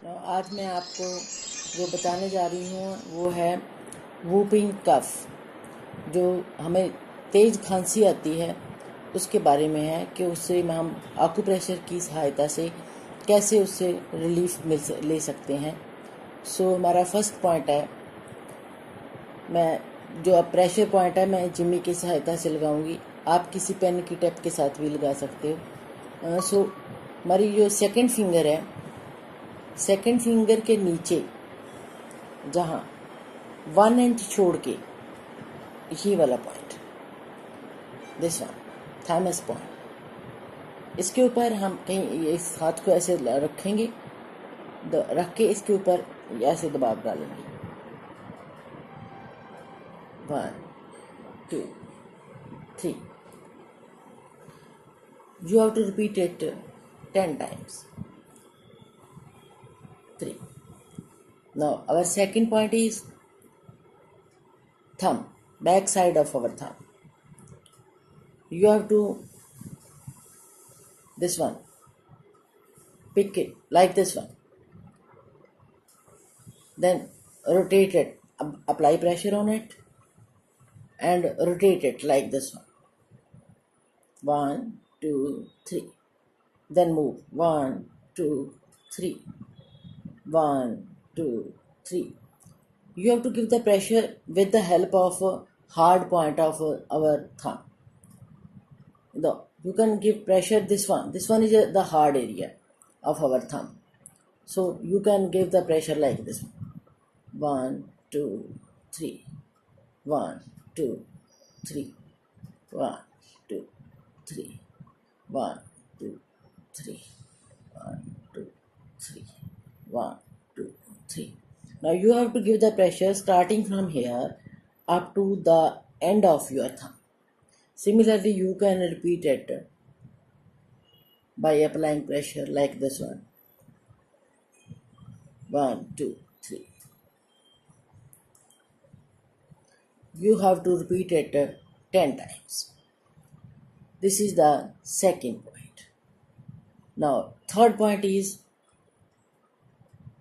आज मैं आपको जो बताने जा रही हूँ वो है वूपिंग कफ। जो हमें तेज़ खांसी आती है उसके बारे में है कि उससे हम आकुप्रेशर की सहायता से कैसे उससे रिलीफ ले सकते हैं। हमारा फर्स्ट पॉइंट है, मैं जो अब प्रेशर पॉइंट है मैं जिम्मी की सहायता से लगाऊंगी। आप किसी पेन की टिप के साथ भी लगा सकते हो। हमारी जो सेकंड फिंगर है, सेकंड फिंगर के नीचे जहाँ 1 इंच छोड़ के ये वाला point, this one thymus point, इसके ऊपर हम कहीं इस हाथ को ऐसे रखेंगे, रख के इसके ऊपर ऐसे दबाव डालेंगे। 1 2 3, you have to repeat it 10 times. 3. Now our second point is thumb, back side of our thumb. You have to this one, pick it like this one, then rotate it, apply pressure on it and rotate it like this one. 1 2 3, then move 1 2 3, 1 2 3. You have to give the pressure with the help of a hard point of our thumb. You can give pressure this one is the hard area of our thumb, so you can give the pressure like this one. 1 2 3, 1 2 3, 1 2 3, 1 2 3, 1 2 3, 1 2 3. Now you have to give the pressure starting from here up to the end of your thumb. Similarly, you can repeat it by applying pressure like this one. 1 2 3. You have to repeat it 10 times. This is the second point. Now, third point is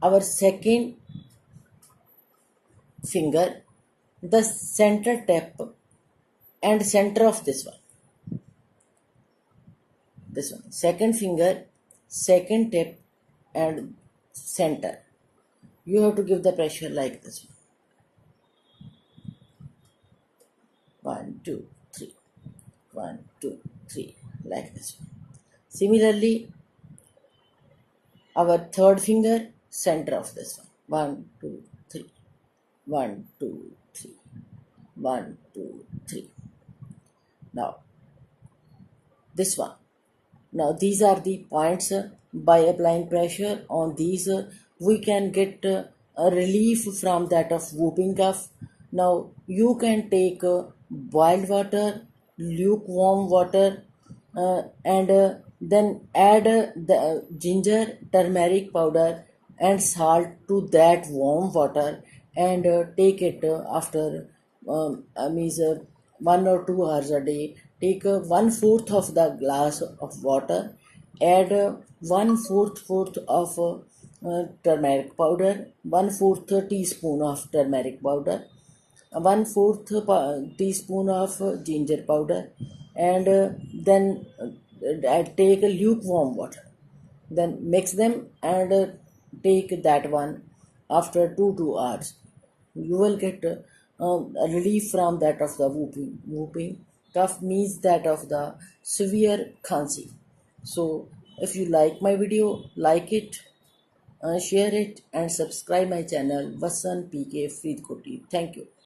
our second finger, the center tip and center of this one. This one, second finger, second tip and center. You have to give the pressure like this one. 1 2 3, 1 2 3, like this one. Similarly, our third finger, center of this one. 1 2 3, 1 2 3, 1 2 3. Now this one. Now these are the points. By applying pressure on these, we can get a relief from that of whooping cough. Now you can take boiled water, lukewarm water, and then add the ginger, turmeric powder and salt to that warm water, and take it after means 1 or 2 hours a day. Take 1/4 of the glass of water, add 1/4 of turmeric powder, 1/4 teaspoon of turmeric powder, 1/4 teaspoon of ginger powder, and then take a lukewarm water. Then mix them and take that one after 2 hours. You will get a relief from that of the whooping. Whooping cough means that of the severe khansi. So if you like my video, like it, share it and subscribe my channel Vasan PK Freedkoti. Thank you.